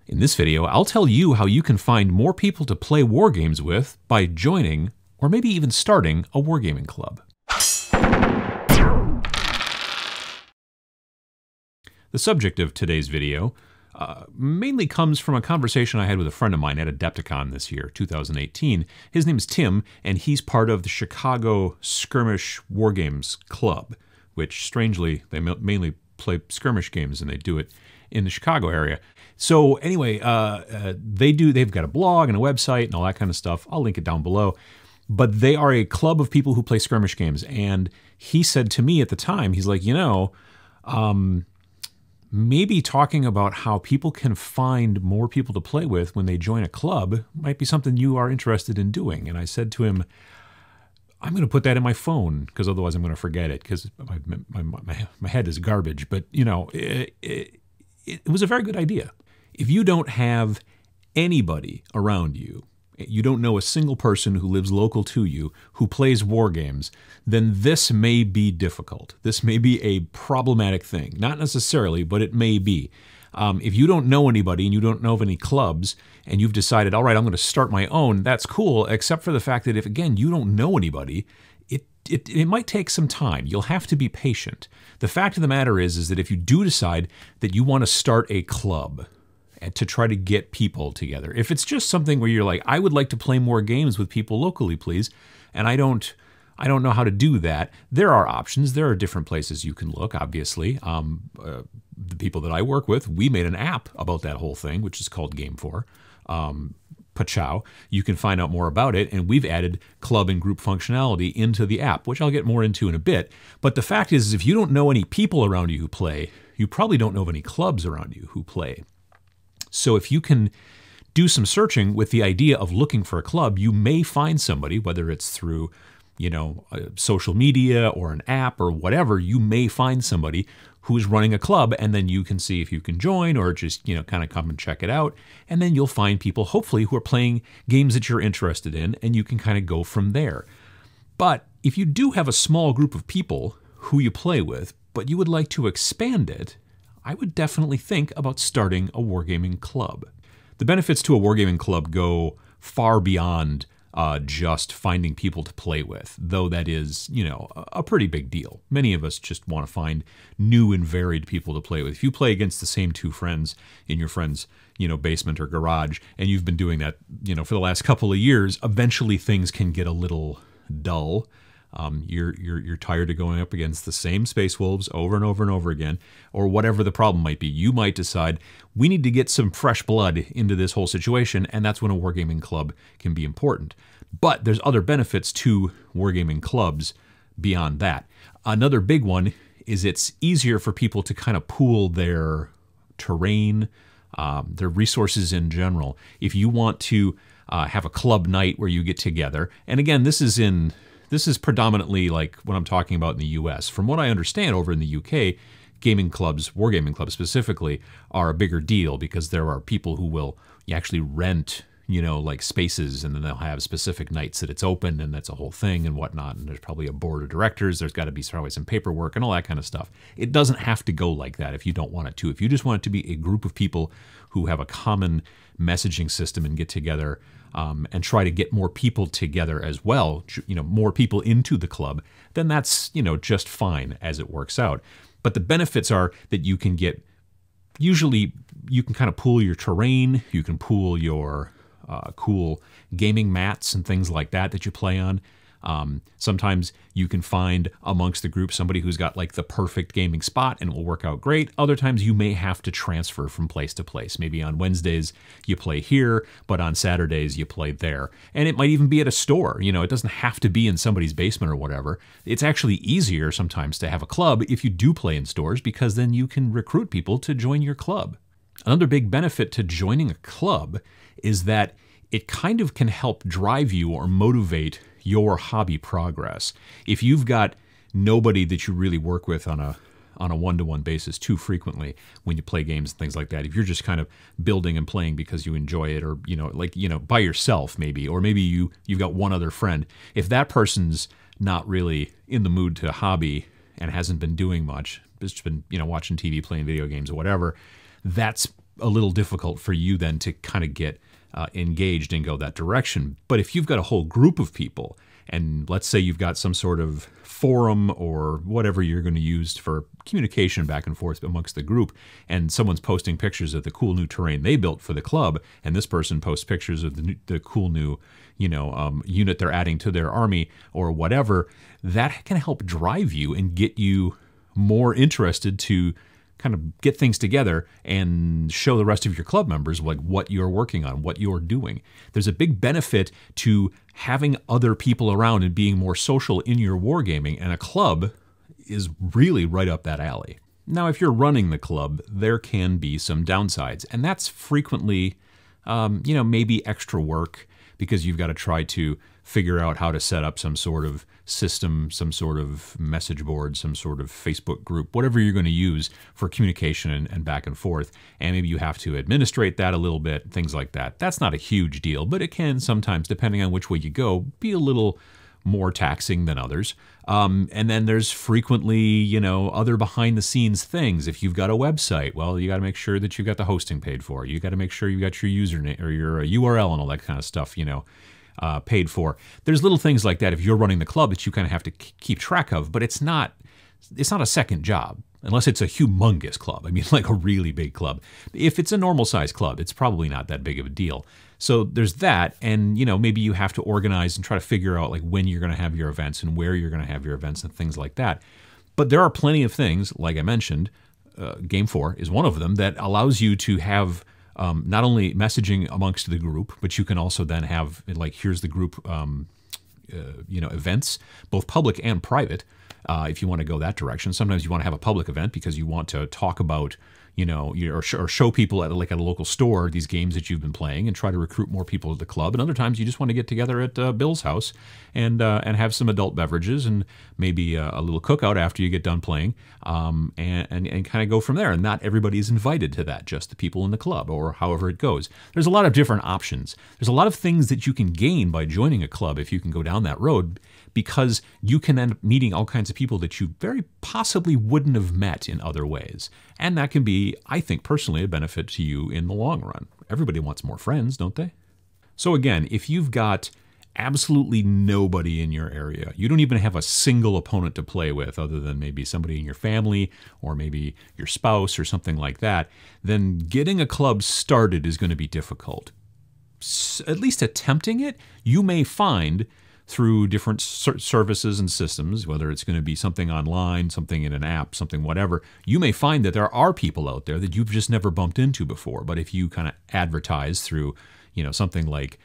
In this video, I'll tell you how you can find more people to play war games with by joining, or maybe even starting, a wargaming club. The subject of today's video mainly comes from a conversation I had with a friend of mine at Adepticon this year, 2018. His name's Tim, and he's part of the Chicago Skirmish Wargames Club, which, strangely, they mainly play skirmish games, and they do it in the Chicago area. So anyway, they've got a blog and a website and all that kind of stuff. I'll link it down below. But they are a club of people who play skirmish games. And he said to me at the time, he's like, maybe talking about how people can find more people to play with when they join a club might be something you are interested in doing. And I said to him, I'm going to put that in my phone because otherwise I'm going to forget it because my head is garbage. But, it was a very good idea. If you don't have anybody around you, you don't know a single person who lives local to you who plays war games, then this may be difficult. This may be a problematic thing. Not necessarily, but it may be. If you don't know anybody and you don't know of any clubs and you've decided, all right, I'm going to start my own, that's cool, except for the fact that if, again, you don't know anybody, it might take some time. You'll have to be patient. The fact of the matter is that if you do decide that you want to start a club and to try to get people together, if it's just something where you're like, I would like to play more games with people locally, please, and I don't know how to do that, there are options. There are different places you can look, obviously. The people that I work with, we made an app about that whole thing, which is called GameFor. Pachow. You can find out more about it, and we've added club and group functionality into the app, which I'll get more into in a bit. But the fact is, if you don't know any people around you who play, you probably don't know of any clubs around you who play. So if you can do some searching with the idea of looking for a club, you may find somebody, whether it's through, social media or an app or whatever, you may find somebody who is running a club, and then you can see if you can join or just, kind of come and check it out. And then you'll find people, hopefully, who are playing games that you're interested in, and you can kind of go from there. But if you do have a small group of people who you play with, but you would like to expand it, I would definitely think about starting a wargaming club. The benefits to a wargaming club go far beyond just finding people to play with, though that is, a pretty big deal. Many of us just want to find new and varied people to play with. If you play against the same two friends in your friend's, basement or garage, and you've been doing that, for the last couple of years, eventually things can get a little dull. You're tired of going up against the same Space Wolves over and over and over again, or whatever the problem might be. You might decide, we need to get some fresh blood into this whole situation, and that's when a wargaming club can be important. But there's other benefits to wargaming clubs beyond that. Another big one is it's easier for people to kind of pool their terrain, their resources in general. If you want to have a club night where you get together, and again, this is predominantly like what I'm talking about in the US. From what I understand, over in the UK, gaming clubs, wargaming clubs specifically, are a bigger deal because there are people who will actually rent, like spaces, and then they'll have specific nights that it's open, and that's a whole thing and whatnot. And there's probably a board of directors. There's got to be probably some paperwork and all that kind of stuff. It doesn't have to go like that if you don't want it to. If you just want it to be a group of people who have a common messaging system and get together, and try to get more people together as well, more people into the club, then that's, just fine as it works out. But the benefits are that you can get, usually you can kind of pool your terrain, you can pool your cool gaming mats and things like that you play on. Sometimes you can find amongst the group somebody who's got like the perfect gaming spot and it will work out great. Other times you may have to transfer from place to place. Maybe on Wednesdays you play here, but on Saturdays you play there. And it might even be at a store. It doesn't have to be in somebody's basement or whatever. It's actually easier sometimes to have a club if you do play in stores, because then you can recruit people to join your club. Another big benefit to joining a club is that it kind of can help drive you or motivate your hobby progress. If you've got nobody that you really work with on a one-to-one basis too frequently when you play games and things like that, if you're just kind of building and playing because you enjoy it, or by yourself maybe, or maybe you've got one other friend, if that person's not really in the mood to hobby and hasn't been doing much, just been watching TV, playing video games or whatever, that's a little difficult for you then to kind of get engaged and go that direction. But if you've got a whole group of people, and let's say you've got some sort of forum or whatever you're going to use for communication back and forth amongst the group, and someone's posting pictures of the cool new terrain they built for the club, and this person posts pictures of the cool new, unit they're adding to their army or whatever, that can help drive you and get you more interested to kind of get things together and show the rest of your club members like what you're working on, what you're doing. There's a big benefit to having other people around and being more social in your wargaming, and a club is really right up that alley. Now, if you're running the club, there can be some downsides, and that's frequently, maybe extra work because you've got to try to figure out how to set up some sort of system, some sort of message board, some sort of Facebook group, whatever you're going to use for communication and back and forth. And maybe you have to administrate that a little bit, things like that. That's not a huge deal, but it can sometimes, depending on which way you go, be a little more taxing than others. And then there's frequently, other behind the scenes things. If you've got a website, well, you got to make sure that you've got the hosting paid for. You got to make sure you got your username or your URL and all that kind of stuff, paid for. There's little things like that if you're running the club that you kind of have to keep track of, but it's not a second job unless it's a humongous club. I mean, like a really big club. If it's a normal size club, it's probably not that big of a deal. So there's that, and maybe you have to organize and try to figure out like when you're going to have your events and where you're going to have your events and things like that. But there are plenty of things, like I mentioned, GameFor is one of them, that allows you to have not only messaging amongst the group, but you can also then have, like, here's the group, events, both public and private, if you want to go that direction. Sometimes you want to have a public event because you want to talk about, or show people at a local store these games that you've been playing and try to recruit more people to the club. And other times you just want to get together at Bill's house and have some adult beverages and maybe a little cookout after you get done playing, and kind of go from there. And not everybody is invited to that, just the people in the club or however it goes. There's a lot of different options. There's a lot of things that you can gain by joining a club if you can go down that road, because you can end up meeting all kinds of people that you very possibly wouldn't have met in other ways. And that can be, I think personally, a benefit to you in the long run. Everybody wants more friends, don't they? So again, if you've got absolutely nobody in your area, you don't even have a single opponent to play with other than maybe somebody in your family or maybe your spouse or something like that, then getting a club started is going to be difficult. At least attempting it, you may find through different services and systems, whether it's going to be something online, something in an app, something whatever, you may find that there are people out there that you've just never bumped into before. But if you kind of advertise through, something like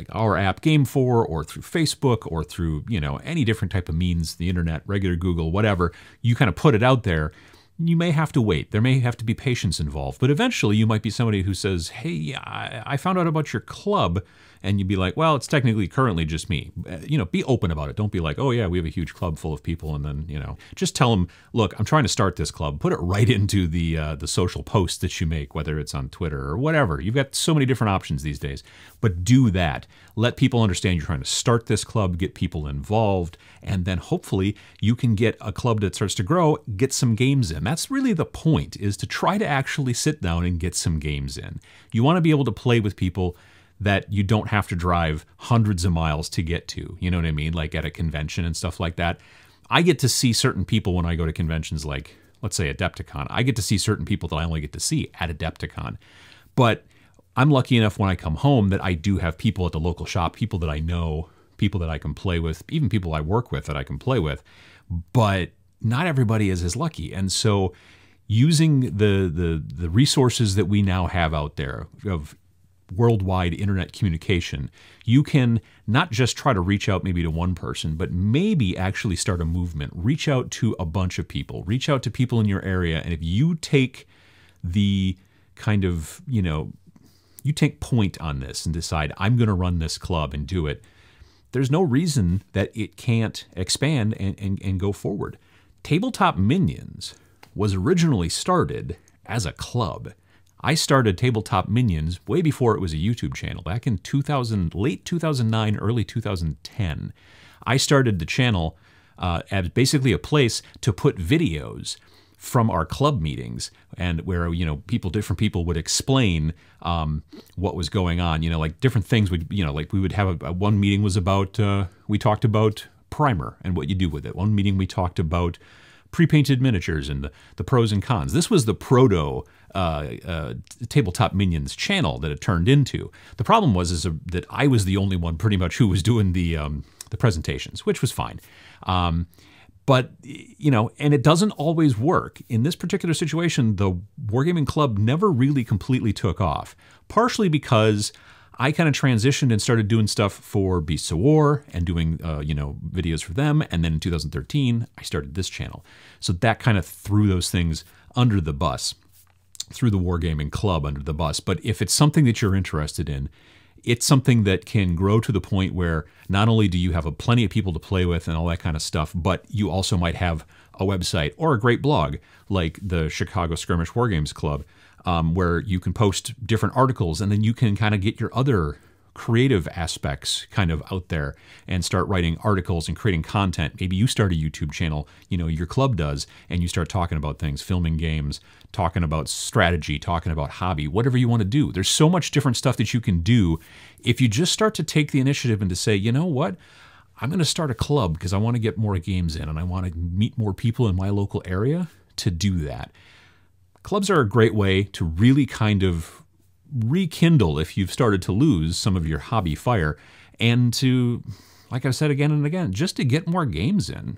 our app GameFor, or through Facebook, or through, any different type of means, the internet, regular Google, whatever, you kind of put it out there, you may have to wait. There may have to be patience involved. But eventually you might be somebody who says, hey, I found out about your club. And you'd be like, well, it's technically currently just me. Be open about it. Don't be like, oh yeah, we have a huge club full of people. And then, just tell them, look, I'm trying to start this club. Put it right into the social posts that you make, whether it's on Twitter or whatever. You've got so many different options these days. But do that. Let people understand you're trying to start this club, get people involved, and then hopefully you can get a club that starts to grow, get some games in. That's really the point, is to try to actually sit down and get some games in. You want to be able to play with people that you don't have to drive hundreds of miles to get to, you know what I mean? Like at a convention and stuff like that. I get to see certain people when I go to conventions like, let's say, Adepticon. I get to see certain people that I only get to see at Adepticon. But I'm lucky enough when I come home that I do have people at the local shop, people that I know, people that I can play with, even people I work with that I can play with. But not everybody is as lucky. And so using the resources that we now have out there of worldwide internet communication, you can not just try to reach out maybe to one person, but maybe actually start a movement. Reach out to a bunch of people. Reach out to people in your area. And if you take the kind of, you take point on this and decide, I'm going to run this club and do it, there's no reason that it can't expand and go forward. Tabletop Minions was originally started as a club. I started Tabletop Minions way before it was a YouTube channel, back in late 2009, early 2010. I started the channel as basically a place to put videos from our club meetings, and where, you know, different people would explain what was going on. You know, like different things would, you know, like we would have one meeting was about, we talked about primer and what you do with it. One meeting we talked about pre-painted miniatures and the pros and cons. This was the proto Tabletop Minions channel that it turned into. The problem was that I was the only one pretty much who was doing the presentations, which was fine. But, you know, and it doesn't always work. In this particular situation, the Wargaming Club never really completely took off, partially because I kind of transitioned and started doing stuff for Beasts of War and doing, you know, videos for them. And then in 2013, I started this channel. So that kind of threw those things under the bus, threw the Wargaming Club under the bus. But if it's something that you're interested in, it's something that can grow to the point where not only do you have plenty of people to play with and all that kind of stuff, but you also might have a website or a great blog like the Chicago Skirmish Wargames Club, where you can post different articles, and then you can kind of get your other creative aspects kind of out there and start writing articles and creating content. Maybe you start a YouTube channel, you know, your club does, and you start talking about things, filming games, talking about strategy, talking about hobby, whatever you want to do. There's so much different stuff that you can do if you just start to take the initiative and to say, you know what, I'm going to start a club because I want to get more games in and I want to meet more people in my local area to do that. Clubs are a great way to really kind of rekindle if you've started to lose some of your hobby fire, and to, like I've said again and again, just to get more games in.